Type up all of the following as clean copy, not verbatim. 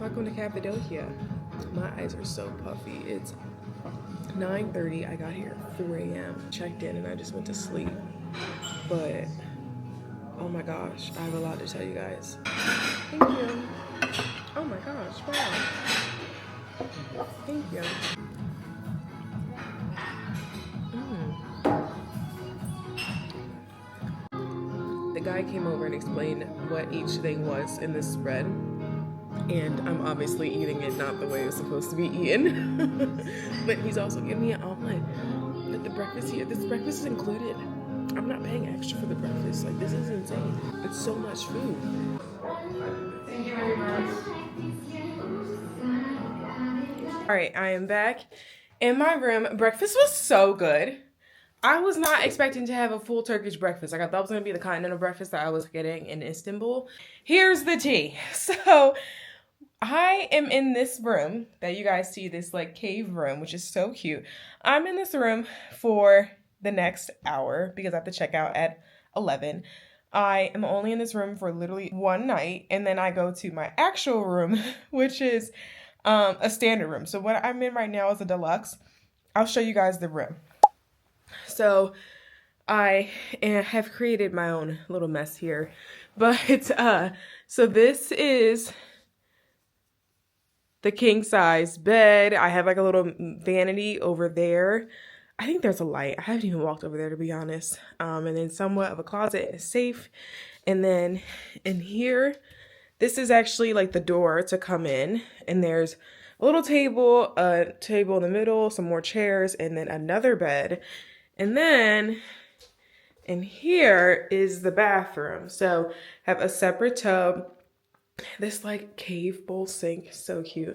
Welcome to Cappadocia. My eyes are so puffy. It's 9:30. I got here at 4 a.m. Checked in and I just went to sleep. But oh my gosh, I have a lot to tell you guys. Thank you. Oh my gosh, wow. Thank you. The guy came over and explained what each thing was in this spread. And I'm obviously eating it not the way it's supposed to be eaten. But he's also giving me an omelet with the breakfast here. This breakfast is included. I'm not paying extra for the breakfast. Like, this is insane. It's so much food. Thank you very much. All right, I am back in my room. Breakfast was so good. I was not expecting to have a full Turkish breakfast. Like, I thought it was going to be the continental breakfast that I was getting in Istanbul. Here's the tea. So I am in this room that you guys see, this like cave room, which is so cute. I'm in this room for the next hour because I have to check out at 11. I am only in this room for literally one night, and then I go to my actual room, which is a standard room. So what I'm in right now is a deluxe. I'll show you guys the room. So I have created my own little mess here, but so this is the king size bed. I have like a little vanity over there. I think there's a light. I haven't even walked over there, to be honest. And then somewhat of a closet and a safe. And then in here, this is actually like the door to come in. And there's a little table, a table in the middle, some more chairs, and then another bed. And then in here is the bathroom. So have a separate tub, this like cave bowl sink, so cute.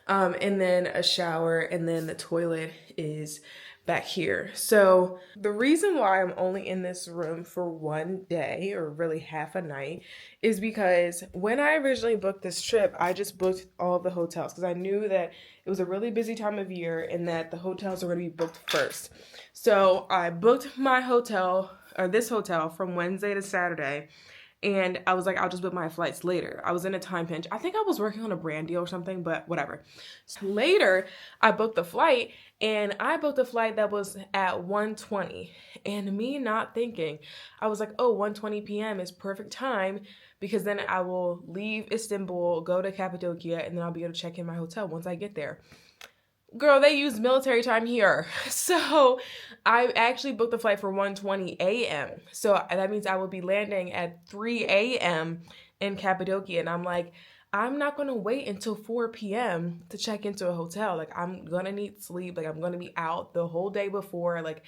And then a shower, and then the toilet is back here. So the reason why I'm only in this room for one day, or really half a night, is because when I originally booked this trip, I just booked all of the hotels because I knew that it was a really busy time of year and that the hotels are going to be booked first. So I booked my hotel, or this hotel, from Wednesday to Saturday. And I was like, I'll just book my flights later. I was in a time pinch. I think I was working on a brand deal or something, but whatever. So later, I booked the flight, and I booked a flight that was at 1:20. And me not thinking, I was like, oh, 1:20 p.m. is perfect time because then I will leave Istanbul, go to Cappadocia, and then I'll be able to check in my hotel once I get there. Girl, they use military time here. So I actually booked the flight for 1:20 a.m. So that means I will be landing at 3 a.m. in Cappadocia. And I'm like, I'm not going to wait until 4 p.m. to check into a hotel. Like, I'm going to need sleep. Like, I'm going to be out the whole day before. Like,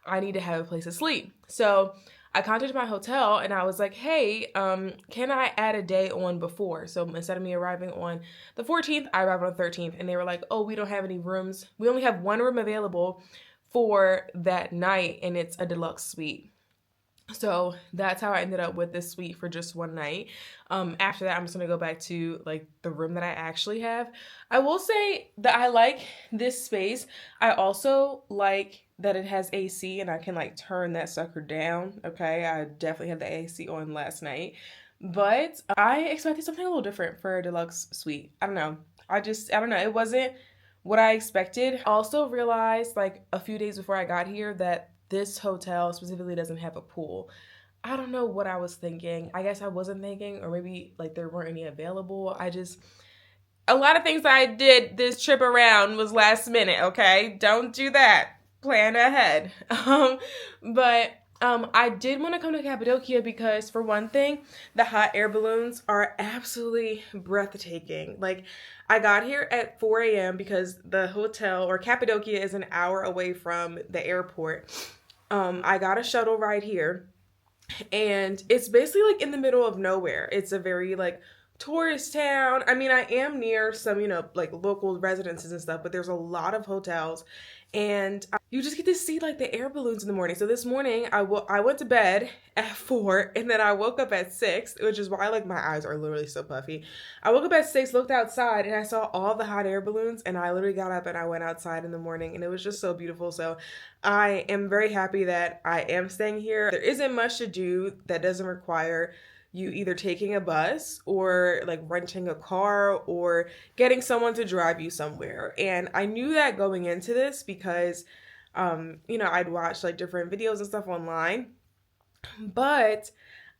I need to have a place to sleep. So I contacted my hotel and I was like, hey, can I add a day on before? So instead of me arriving on the 14th, I arrived on the 13th. And they were like, oh, we don't have any rooms. We only have one room available for that night, and it's a deluxe suite. So that's how I ended up with this suite for just one night. After that, I'm just going to go back to like the room that I actually have. I will say that I like this space. I also like that it has AC and I can like turn that sucker down. Okay, I definitely had the AC on last night, but I expected something a little different for a deluxe suite. I don't know. I don't know. It wasn't what I expected. I also realized like a few days before I got here that this hotel specifically doesn't have a pool. I don't know what I was thinking. I guess I wasn't thinking, or maybe like there weren't any available. A lot of things I did this trip around was last minute, okay? Don't do that. Plan ahead. But I did want to come to Cappadocia because, for one thing, the hot air balloons are absolutely breathtaking. Like, I got here at 4 a.m. because the hotel, or Cappadocia, is an hour away from the airport. I got a shuttle ride here, and it's basically like in the middle of nowhere. It's a very like tourist town. I mean, I am near some, like local residences and stuff, but there's a lot of hotels, and you just get to see like the air balloons in the morning. So this morning I went to bed at 4, and then I woke up at 6, which is why like my eyes are literally so puffy. I woke up at 6, looked outside, and I saw all the hot air balloons, and I literally got up and I went outside in the morning, and it was just so beautiful. So I am very happy that I am staying here. There isn't much to do that doesn't require you either taking a bus or like renting a car or getting someone to drive you somewhere. And I knew that going into this because, you know, I'd watched like different videos and stuff online, but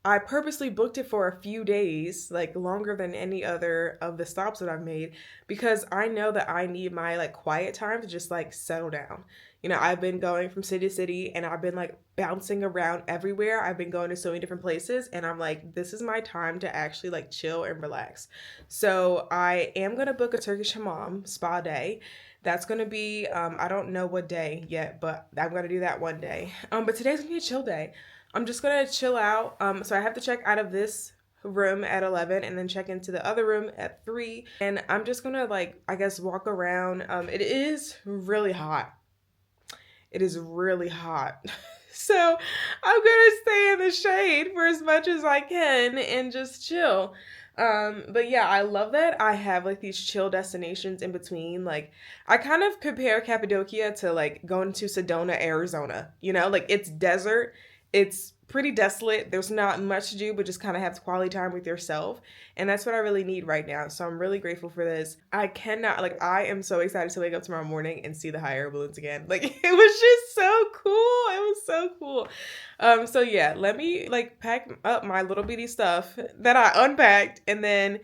I purposely booked it for a few days, like longer than any other of the stops that I've made, because I know that I need my like quiet time to just like settle down. You know, I've been going from city to city and I've been like bouncing around everywhere. I've been going to so many different places and I'm like, this is my time to actually like chill and relax. So I am going to book a Turkish Hammam spa day. That's going to be, I don't know what day yet, but I'm going to do that one day. But today's going to be a chill day. I'm just gonna chill out. So I have to check out of this room at 11 and then check into the other room at 3. And I'm just gonna like, I guess, walk around. It is really hot. It is really hot. So I'm gonna stay in the shade for as much as I can and just chill. But yeah, I love that I have like these chill destinations in between. Like I kind of compare Cappadocia to like going to Sedona, Arizona. You know, like it's desert. It's pretty desolate. There's not much to do, but just kind of have quality time with yourself. And that's what I really need right now. So I'm really grateful for this. I cannot, like, I am so excited to wake up tomorrow morning and see the hot air balloons again. Like, it was just so cool. It was so cool. So yeah, let me like pack up my little bitty stuff that I unpacked and then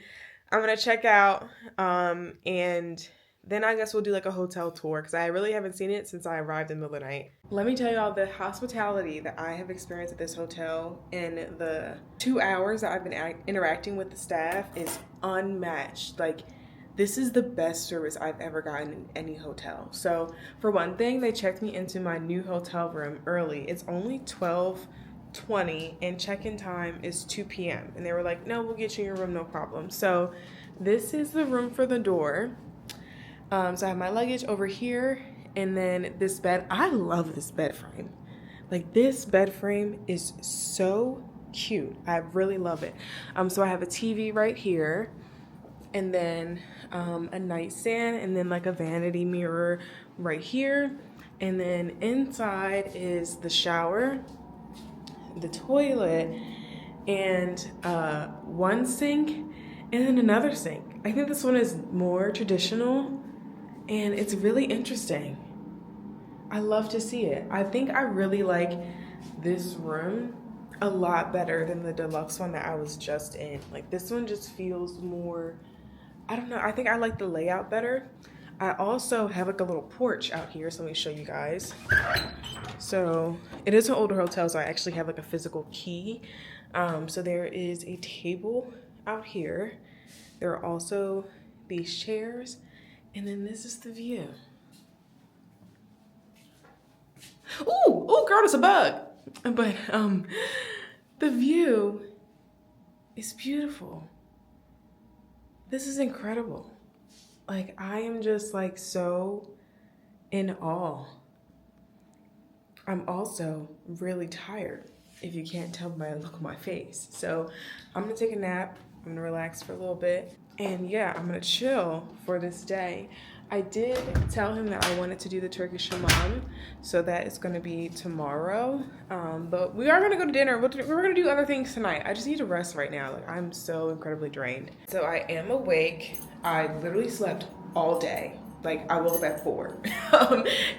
I'm going to check out. And then I guess we'll do like a hotel tour because I really haven't seen it since I arrived in the middle of the night. Let me tell y'all the hospitality that I have experienced at this hotel in the 2 hours that I've been interacting with the staff is unmatched. Like this is the best service I've ever gotten in any hotel. So for one thing, they checked me into my new hotel room early. It's only 12:20 and check-in time is 2 p.m. And they were like, no, we'll get you in your room, no problem. So this is the room for the door. So I have my luggage over here and then this bed. I love this bed frame. Like this bed frame is so cute. I really love it. So I have a TV right here and then a nightstand and then like a vanity mirror right here. And then inside is the shower, the toilet, and one sink and then another sink. I think this one is more traditional. And it's really interesting. I love to see it. I think I really like this room a lot better than the deluxe one that I was just in. Like this one just feels more, I don't know, I think I like the layout better. I also have like a little porch out here, so let me show you guys. So it is an older hotel, so I actually have like a physical key. So there is a table out here. There are also these chairs. And then this is the view. Ooh, girl, it's a bug. But the view is beautiful. This is incredible. Like I am just like so in awe. I'm also really tired, if you can't tell by the look on my face. So I'm gonna take a nap. I'm gonna relax for a little bit. And yeah, I'm gonna chill for this day. I did tell him that I wanted to do the Turkish Hammam, so that is gonna be tomorrow. But we are gonna go to dinner. We're gonna do other things tonight. I just need to rest right now. Like I'm so incredibly drained. So I am awake. I literally slept all day. Like I woke up at 4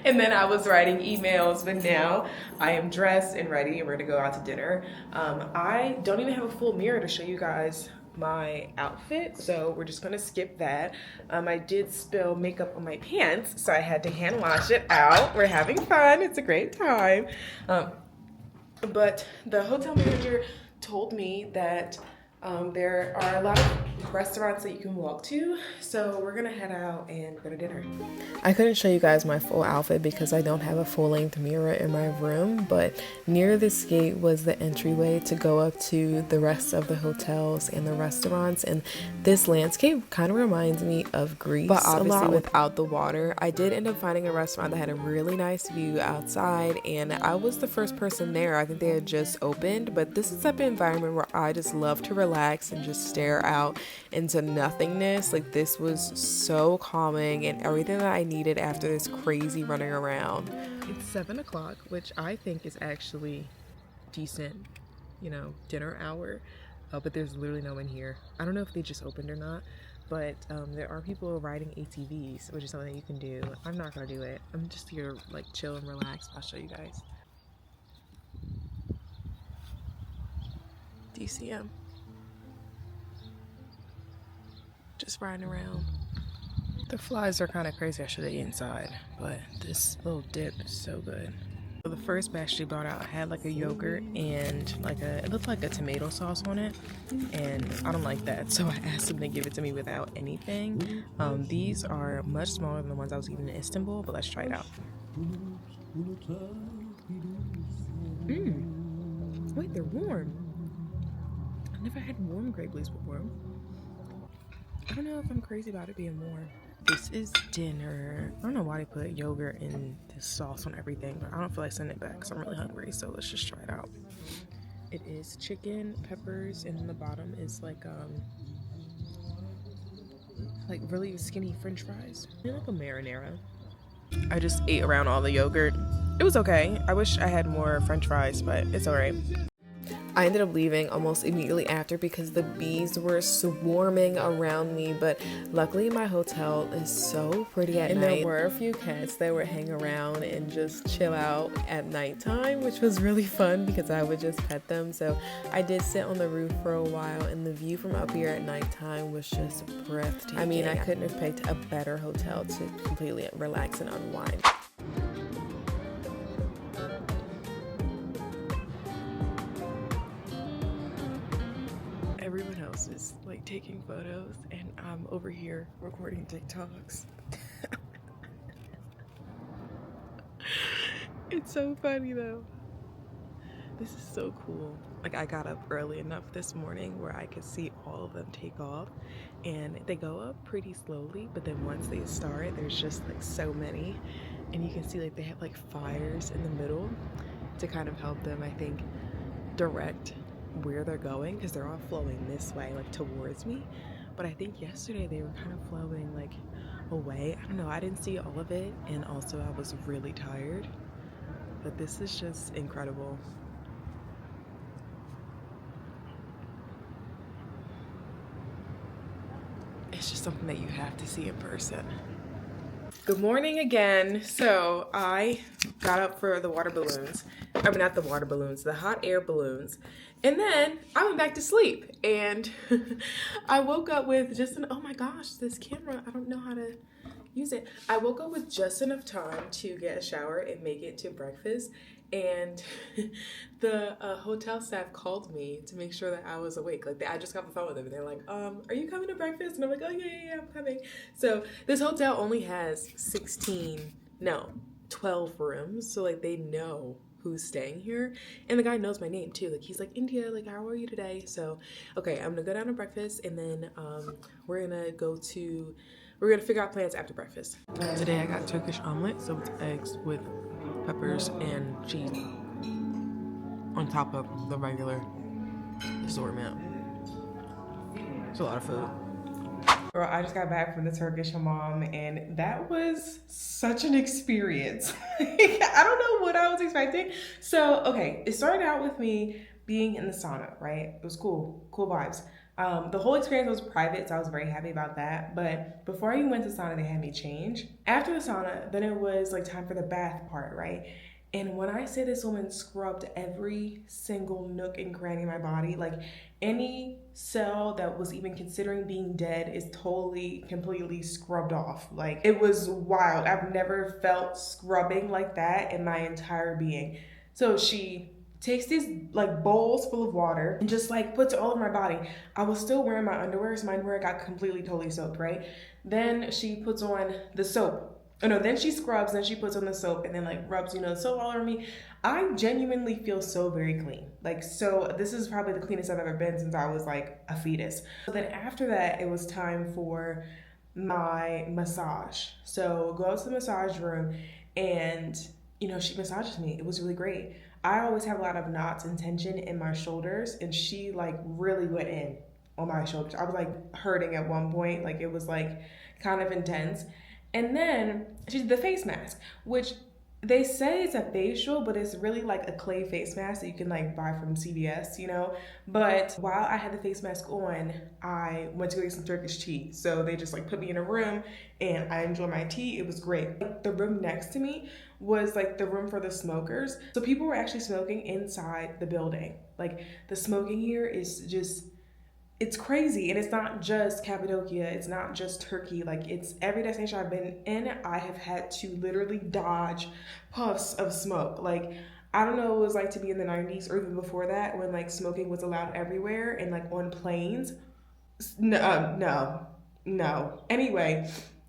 and then I was writing emails, but now I am dressed and ready and we're gonna go out to dinner. I don't even have a full mirror to show you guys my outfit, so we're just gonna skip that. I did spill makeup on my pants, so I had to hand wash it out. We're having fun, it's a great time. But the hotel manager told me that there are a lot of restaurants that you can walk to, so we're gonna head out and go to dinner. I couldn't show you guys my full outfit because I don't have a full-length mirror in my room, but near this gate was the entryway to go up to the rest of the hotels and the restaurants, and this landscape kind of reminds me of Greece, but obviously without the water. I did end up finding a restaurant that had a really nice view outside, and I was the first person there. I think they had just opened, but this is the type of environment where I just love to relax and just stare out into nothingness. Like this was so calming and everything that I needed after this crazy running around. It's 7 o'clock, which I think is actually decent, you know, dinner hour. but there's literally no one here. I don't know if they just opened or not, but there are people riding ATVs, which is something that you can do. I'm not gonna do it. I'm just here to like chill and relax. I'll show you guys. Do you see him? Just riding around. The flies are kind of crazy. I should have eaten inside, but this little dip is so good. So the first batch she brought out had like a yogurt and it looked like a tomato sauce on it, and I don't like that, so I asked them to give it to me without anything. These are much smaller than the ones I was eating in Istanbul, but let's try it out. Wait, they're warm. I've never had warm grape leaves before. I don't know if I'm crazy about it being warm. This is dinner. I don't know why they put yogurt and this sauce on everything, but I don't feel like sending it back because I'm really hungry, so let's just try it out. It is chicken, peppers, and then the bottom is like really skinny french fries. They're like a marinara. I just ate around all the yogurt. It was okay. I wish I had more french fries, but it's alright. I ended up leaving almost immediately after because the bees were swarming around me, but luckily my hotel is so pretty at night. And there were a few cats that would hang around and just chill out at nighttime, which was really fun because I would just pet them. So I did sit on the roof for a while, and the view from up here at nighttime was just breathtaking. I mean, I couldn't have picked a better hotel to completely relax and unwind. Everyone else is like taking photos and I'm over here recording TikToks. It's so funny though. This is so cool. Like, I got up early enough this morning where I could see all of them take off, and they go up pretty slowly, but then once they start, there's just like so many, and you can see like they have like fires in the middle to kind of help them, I think, direct where they're going, because they're all flowing this way, like towards me. But I think yesterday they were kind of flowing like away. I don't know, I didn't see all of it, and also I was really tired, but this is just incredible. It's just something that you have to see in person. Good morning again. So I got up for the water balloons. I mean, not the water balloons, the hot air balloons. And then I went back to sleep, and I woke up with just oh my gosh, this camera, I don't know how to use it. I woke up with just enough time to get a shower and make it to breakfast. And the hotel staff called me to make sure that I was awake. Like, I just got the phone with them, and they're like, are you coming to breakfast? And I'm like, oh yeah, I'm coming. So this hotel only has 12 rooms. So like, they know who's staying here, and the guy knows my name too. Like, he's like, India, like, how are you today? So okay, I'm gonna go down to breakfast, and then we're gonna figure out plans after breakfast. Today I got Turkish omelet, so it's eggs with peppers and cheese on top of the regular assortment. It's a lot of food. Girl, I just got back from the Turkish Hammam, and that was such an experience. I don't know what I was expecting. So, okay, it started out with me being in the sauna, right? It was cool vibes. The whole experience was private, so I was very happy about that. But before I even went to sauna, they had me change. After the sauna, then it was like time for the bath part, right? And when I say this woman scrubbed every single nook and cranny of my body, like any cell that was even considering being dead is totally, completely scrubbed off. Like, it was wild. I've never felt scrubbing like that in my entire being. So she takes these like bowls full of water and just like puts it all over my body. I was still wearing my underwear, so my underwear got completely, totally soaked, right? Then she puts on the soap. Oh no, then she scrubs, then she puts on the soap, and then like rubs, the soap all over me. I genuinely feel so very clean. Like, so this is probably the cleanest I've ever been since I was like a fetus. So then after that, it was time for my massage. So go out to the massage room, and she massages me. It was really great. I always have a lot of knots and tension in my shoulders, and she like really went in on my shoulders. I was like hurting at one point. Like, it was like kind of intense. And then she did the face mask, which They say it's a facial, but it's really like a clay face mask that you can like buy from CVS, you know? But while I had the face mask on, I went to go get some Turkish tea. So they just like put me in a room and I enjoyed my tea. It was great. Like, the room next to me was like the room for the smokers. So people were actually smoking inside the building. Like, the smoking here is just, it's crazy. And it's not just Cappadocia, it's not just Turkey. Like, it's every destination I've been in, I have had to literally dodge puffs of smoke. Like, I don't know what it was like to be in the 90s or even before that, when like smoking was allowed everywhere and like on planes. No. Anyway,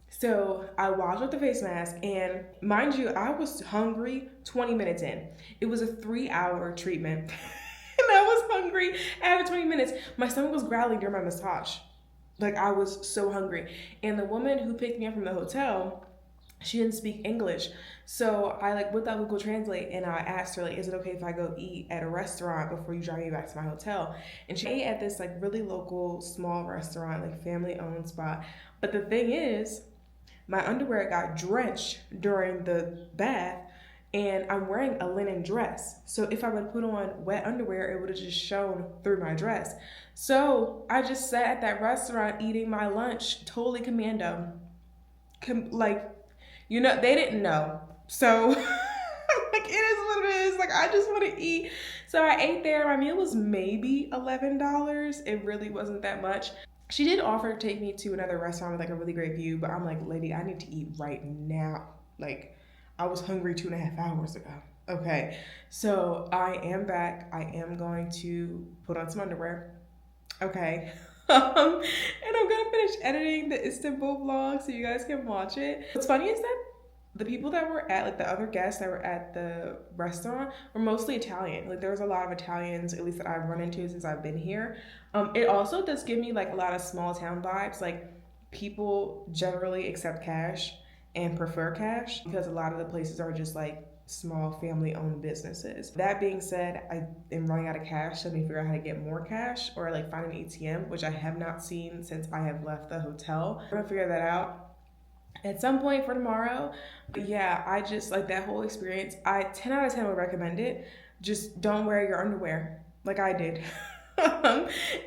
so I washed with the face mask, and mind you, I was hungry 20 minutes in. It was a 3-hour treatment. And I was hungry after 20 minutes. My stomach was growling during my massage. Like, I was so hungry. And the woman who picked me up from the hotel, she didn't speak English. So I like whipped out Google Translate and I asked her, like, is it okay if I go eat at a restaurant before you drive me back to my hotel? And she ate at this like really local small restaurant, like family owned spot. But the thing is, my underwear got drenched during the bath, and I'm wearing a linen dress. So if I would put on wet underwear, it would have just shown through my dress. So I just sat at that restaurant eating my lunch, totally commando. Like, you know, they didn't know. So like, it is what it is. Like, I just want to eat. So I ate there. My meal was maybe $11. It really wasn't that much. She did offer to take me to another restaurant with like a really great view, but I'm like, lady, I need to eat right now. Like, I was hungry 2.5 hours ago. Okay, so I am back. I am going to put on some underwear. Okay. And I'm gonna finish editing the Istanbul vlog so you guys can watch it. What's funny is that the people that were at, like the other guests that were at the restaurant, were mostly Italian. Like, there was a lot of Italians, at least that I've run into since I've been here. It also does give me like a lot of small town vibes. Like, people generally accept cash and prefer cash because a lot of the places are just like small family owned businesses. That being said, I am running out of cash, so let me figure out how to get more cash or like find an ATM, which I have not seen since I have left the hotel. I'm gonna figure that out at some point for tomorrow. But yeah, I just like that whole experience. I 10 out of 10 would recommend it. Just don't wear your underwear like I did.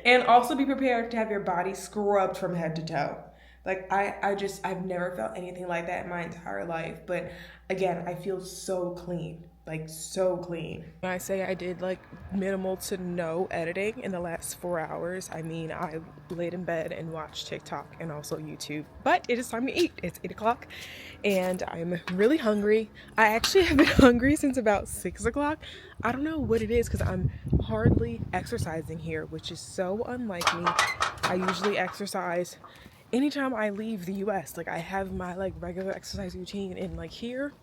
And also be prepared to have your body scrubbed from head to toe. Like, I've never felt anything like that in my entire life. But again, I feel so clean, like so clean. When I say I did like minimal to no editing in the last 4 hours, I mean, I laid in bed and watched TikTok and also YouTube. But it is time to eat. It's 8 o'clock and I'm really hungry. I actually have been hungry since about 6 o'clock. I don't know what it is because I'm hardly exercising here, which is so unlike me. I usually exercise anytime I leave the US. Like, I have my like regular exercise routine, and like here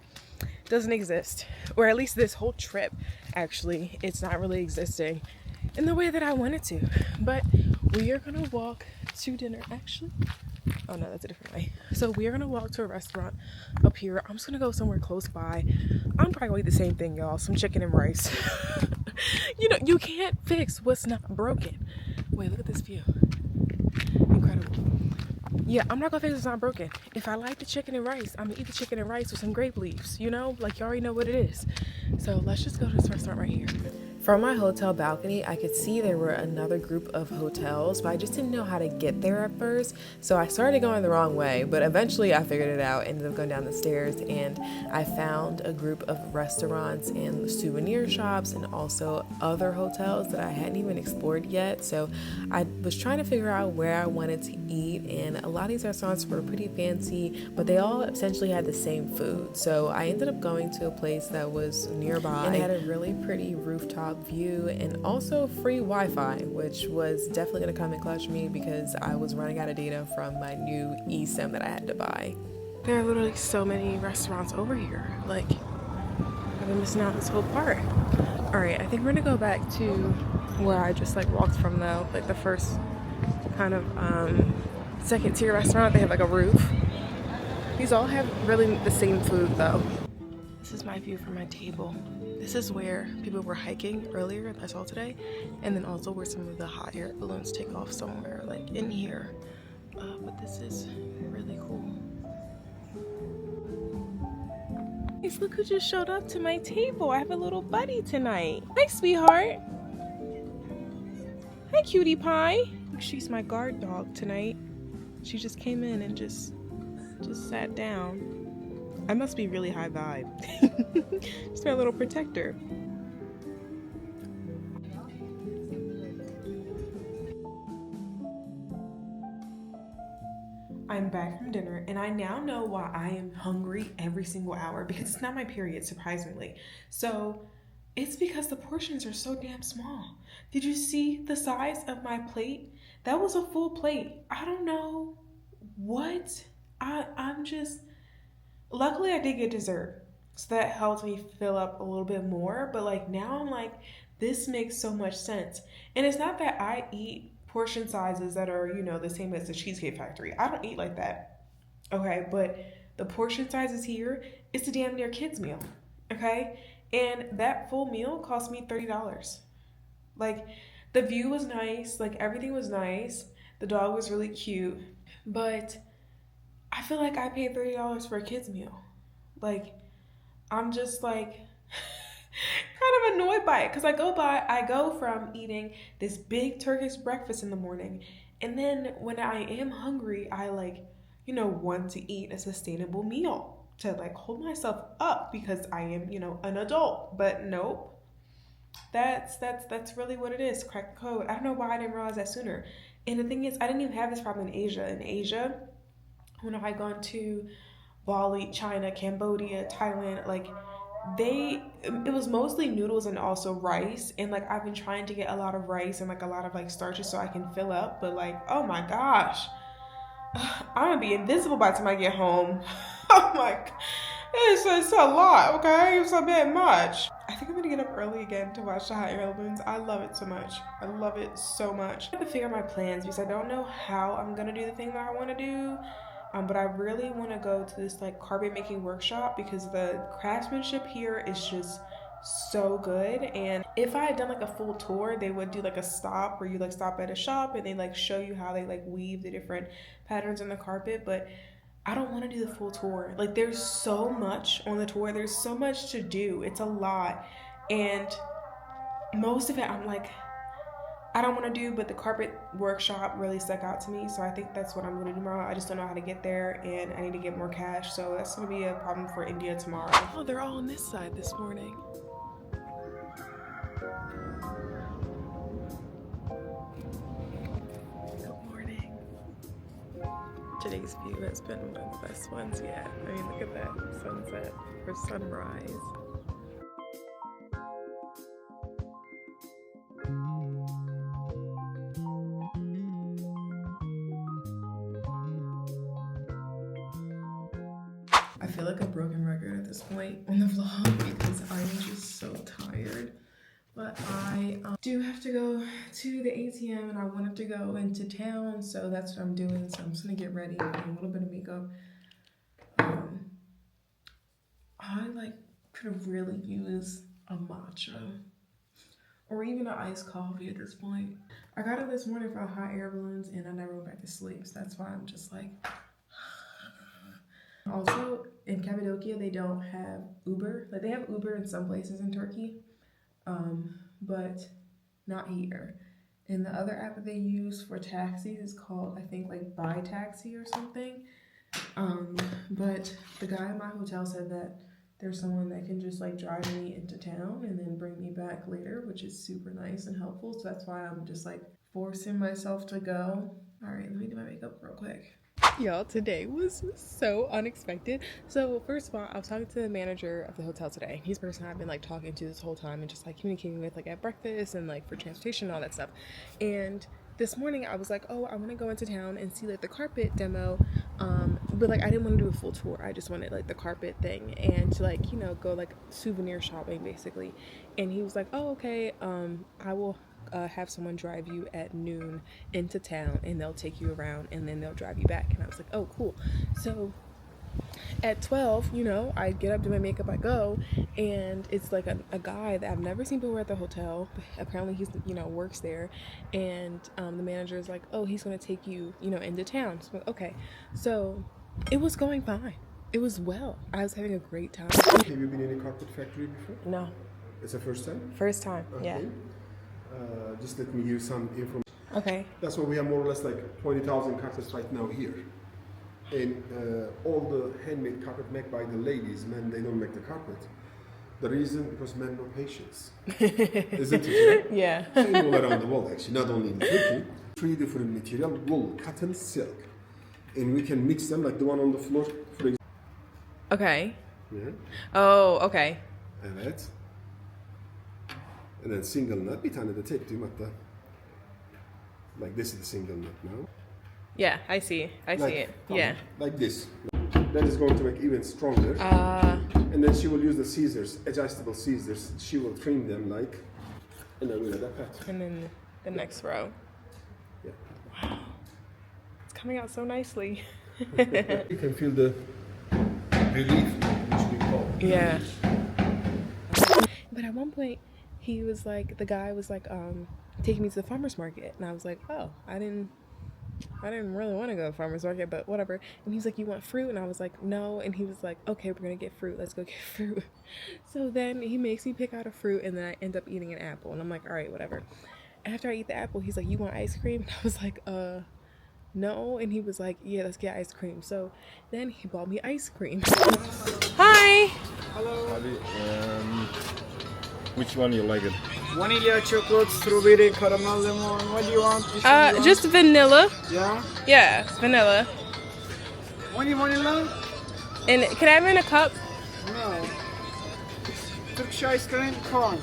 doesn't exist, or at least this whole trip actually, it's not really existing in the way that I want it to. But we are gonna walk to dinner. Actually, oh no, that's a different way. So we are gonna walk to a restaurant up here. I'm just gonna go somewhere close by. I'm probably gonna eat the same thing, y'all, some chicken and rice. You know, you can't fix what's not broken. Wait, look at this view. Incredible. Yeah, I'm not gonna fix it's not broken. If I like the chicken and rice, I'm gonna eat the chicken and rice with some grape leaves, you know? Like, you already know what it is. So let's just go to this restaurant right here. From my hotel balcony, I could see there were another group of hotels, but I just didn't know how to get there at first. So I started going the wrong way, but eventually I figured it out, ended up going down the stairs, and I found a group of restaurants and souvenir shops and also other hotels that I hadn't even explored yet. So I was trying to figure out where I wanted to eat, and a lot of these restaurants were pretty fancy, but they all essentially had the same food. So I ended up going to a place that was nearby and had a really pretty rooftop view and also free Wi-Fi, which was definitely going to come and clutch me because I was running out of data from my new eSIM that I had to buy. There are literally so many restaurants over here. Like, I've been missing out this whole part. Alright, I think we're gonna go back to where I just like walked from, though, like the first kind of second tier restaurant. They have like a roof. These all have really the same food though. This is my view from my table. This is where people were hiking earlier, I saw today, and then also where some of the hot air balloons take off somewhere like in here. But this is really cool. Guys, look who just showed up to my table. I have a little buddy tonight. Hi, sweetheart. Hi, cutie pie. She's my guard dog tonight. She just came in and just sat down. I must be really high vibe. Just my little protector. I'm back from dinner and I now know why I am hungry every single hour, because it's not my period, surprisingly. So it's because the portions are so damn small. Did you see the size of my plate? That was a full plate. I don't know what. I'm just, luckily I did get dessert, so that helped me fill up a little bit more. But like now I'm like, this makes so much sense. And it's not that I eat portion sizes that are, you know, the same as the Cheesecake Factory. I don't eat like that. Okay, but the portion sizes here, it's a damn near kids meal. Okay? And that full meal cost me $30. Like, the view was nice, like everything was nice. The dog was really cute, but I feel like I paid $30 for a kids meal. Like, I'm just like kind of annoyed by it, because I go from eating this big Turkish breakfast in the morning, and then when I am hungry, I like, you know, want to eat a sustainable meal to like hold myself up because I am, you know, an adult. But nope. That's really what it is. Crack the code. I don't know why I didn't realize that sooner. And the thing is, I didn't even have this problem in Asia. In Asia, when I had gone to Bali, China, Cambodia, Thailand, like it was mostly noodles and also rice. And like I've been trying to get a lot of rice and like a lot of like starches so I can fill up. But like, oh my gosh, I'm gonna be invisible by the time I get home. Oh my god. It's a lot, okay? It's a bit much. I think I'm gonna get up early again to watch the hot air balloons. I love it so much. I love it so much. I have to figure out my plans because I don't know how I'm gonna do the thing that I want to do. But I really want to go to this like carpet making workshop because the craftsmanship here is just so good. And if I had done like a full tour, they would do like a stop where you like stop at a shop and they like show you how they like weave the different patterns on the carpet. But I don't want to do the full tour. Like there's so much on the tour. There's so much to do. It's a lot. And most of it I'm like, I don't want to do, but the carpet workshop really stuck out to me. So I think that's what I'm going to do tomorrow. I just don't know how to get there and I need to get more cash. So that's going to be a problem for India tomorrow. Oh, they're all on this side this morning. Good morning. Today's view has been one of the best ones yet. I mean, look at that sunset or sunrise. I feel like a broken record at this point on the vlog because I am just so tired. But I do have to go to the ATM and I wanted to go into town, so that's what I'm doing. So I'm just gonna get ready and a little bit of makeup. I like could really use a matcha or even an iced coffee at this point. I got it this morning for hot air balloons and I never went back to sleep, so that's why I'm just like. Also, in Cappadocia, they don't have Uber. Like, they have Uber in some places in Turkey, but not here. And the other app that they use for taxis is called, I think, like Buy Taxi or something. But the guy at my hotel said that there's someone that can just, like, drive me into town and then bring me back later, which is super nice and helpful. So that's why I'm just, like, forcing myself to go. All right, let me do my makeup real quick. Y'all, today was so unexpected. So first of all, I was talking to the manager of the hotel today. He's the person I've been like talking to this whole time and just like communicating with like at breakfast and like for transportation and all that stuff. And this morning I was like, oh, I want to go into town and see like the carpet demo, but like I didn't want to do a full tour. I just wanted like the carpet thing and to like, you know, go like souvenir shopping basically. And he was like, oh, okay, I will have someone drive you at noon into town and they'll take you around and then they'll drive you back. And I was like, oh, cool. So at 12, you know, I get up, do my makeup, I go, and it's like a guy that I've never seen before at the hotel. Apparently he's, you know, works there, and the manager is like, oh, he's going to take you, you know, into town. So, okay. So it was going fine. It was well. I was having a great time. Have you been in a carpet factory before? No. It's the first time? First time, Okay. yeah. Just let me give you some information. Okay. That's why we have more or less like 20,000 carpets right now here. And all the handmade carpet made by the ladies, men, they don't make the carpet. The reason, because men no patience. Isn't it? Yeah. Same all around the world actually, not only in Turkey. 3 different material, wool, cotton, silk. And we can mix them like the one on the floor, for example. Okay. Yeah. Oh, okay. Evet. And then single nut, bir tane de tek düğüm hatta. Like this is the single nut now. Yeah, I see. I see it. Yeah. Like this. That is going to make even stronger. And then she will use the scissors, adjustable scissors. She will trim them like, and then we'll that pat. And then the next row. Yeah. Wow. It's coming out so nicely. You can feel the relief, which we call. Yeah. But at one point, he was like, the guy was like, taking me to the farmer's market. And I was like, oh, I didn't really want to go to the farmer's market, but whatever. And he's like, you want fruit? And I was like, no. And he was like, okay, we're going to get fruit. Let's go get fruit. So then he makes me pick out a fruit, and then I end up eating an apple. And I'm like, all right, whatever. After I eat the apple, he's like, you want ice cream? And I was like, no. And he was like, yeah, let's get ice cream. So then he bought me ice cream. Hi. Hello. Which one you like it? Vanilla, chocolate, strawberry, caramel, lemon. What do you want? Which one you want? Just vanilla. Yeah. Yeah, vanilla. Only vanilla? And can I have it in a cup? No. Turkish ice cream, corn.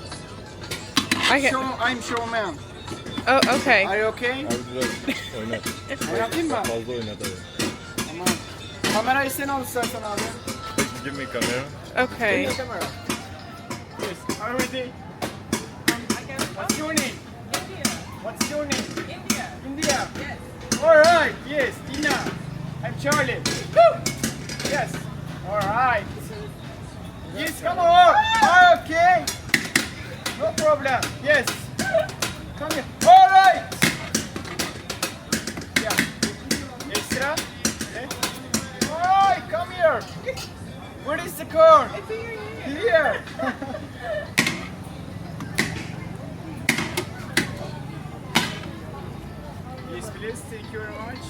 I'm showman. Oh, okay. Are you okay? Abi biraz oynat. Oynatayım mı? Fazla oynat abi. Tamam. Kamerayı sen al istersen abi. Give me camera. Okay. Camera. Yes. Are you ready? What's your name? India. What's your name? India. India. Yes. All right. Yes. Dina. I'm Charlie. Woo! Yes. All right. Yes. Come on. Okay. No problem. Yes. Come here. All right. Yeah. Extra. Okay. All right. Come here. Where is the car? It's here. Here. Yes, please. Thank you very much.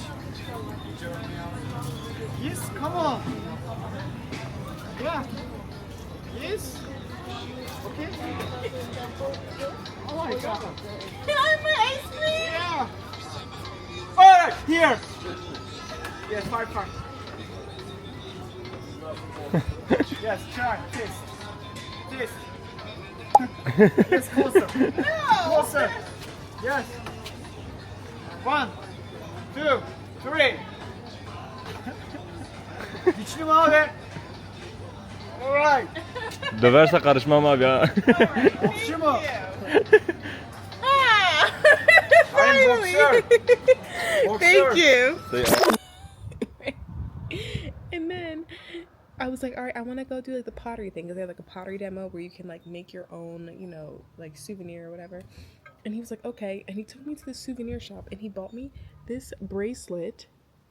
Yes, come on. Yeah. Yes. Okay. Oh my God. Can I have my ice cream? Yeah. All right, here. Yes, fine. Yes, try. Taste. Yes, closer. No. Closer. Yes. 1, 2, 3. Güçlü mü abi? Alright. Döverse karışmam abi ya. Boksçu mu? Ah, I'm boxer. Thank you. Say, And then I was like, all right, I want to go do like the pottery thing, because they have like a pottery demo where you can like make your own, you know, like souvenir or whatever. And he was like, okay. And he took me to the souvenir shop, and he bought me this bracelet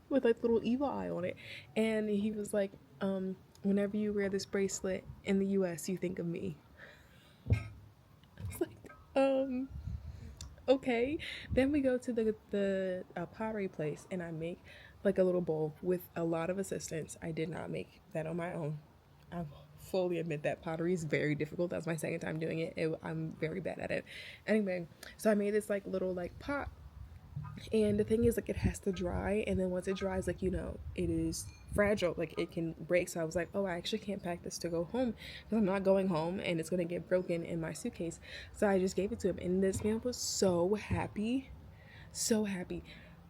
with like little evil eye on it. And he was like, whenever you wear this bracelet in the US, you think of me. I was like, okay. Then we go to the pottery place, and I make like a little bowl with a lot of assistance. I did not make that on my own. I fully admit that pottery is very difficult. That's my second time doing it. I'm very bad at it. Anyway, so I made this like little like pot, and the thing is like it has to dry, and then once it dries, like, you know, it is fragile, like it can break. So I was like, oh, I actually can't pack this to go home, because I'm not going home and it's gonna get broken in my suitcase. So I just gave it to him, and this man was so happy.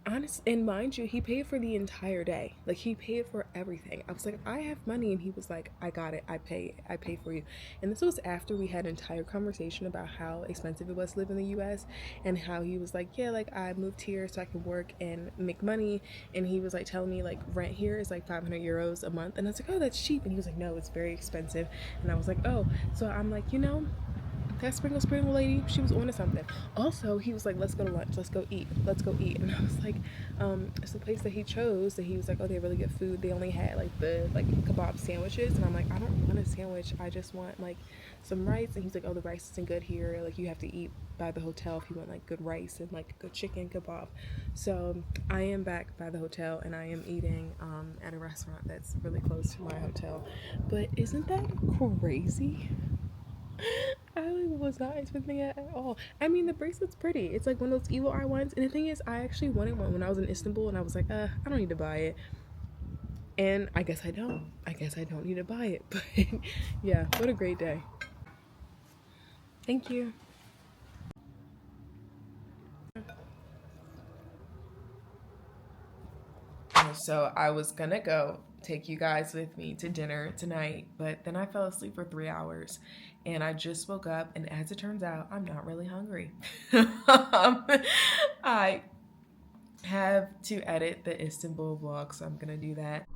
Honest, and mind you, he paid for the entire day. Like, he paid for everything. I was like, I have money, and he was like, I got it. I pay for you. And this was after we had an entire conversation about how expensive it was to live in the US, and how he was like, yeah, like I moved here so I can work and make money. And he was like telling me like rent here is like 500 euros a month, and I was like, oh, that's cheap. And he was like, no, it's very expensive. And I was like, oh. So I'm like, you know, that sprinkle lady, she was on to something. Also, he was like, let's go to lunch, let's go eat. And I was like, it's the place that he chose, that he was like, oh, they have really good food. They only had like the kebab sandwiches, and I'm like, I don't want a sandwich, I just want like some rice. And he's like, oh, the rice isn't good here, like you have to eat by the hotel if you want like good rice and like good chicken kebab. So I am back by the hotel, and I am eating at a restaurant that's really close to my hotel. But isn't that crazy? I was not expecting it at all. I mean, the bracelet's pretty. It's like one of those evil eye ones. And the thing is, I actually wanted one when I was in Istanbul, and I was like, I don't need to buy it. And I guess I don't. I guess I don't need to buy it. But yeah, what a great day. Thank you. So I was gonna go take you guys with me to dinner tonight, but then I fell asleep for 3 hours, and I just woke up, and as it turns out, I'm not really hungry. I have to edit the Istanbul vlog, so I'm gonna do that.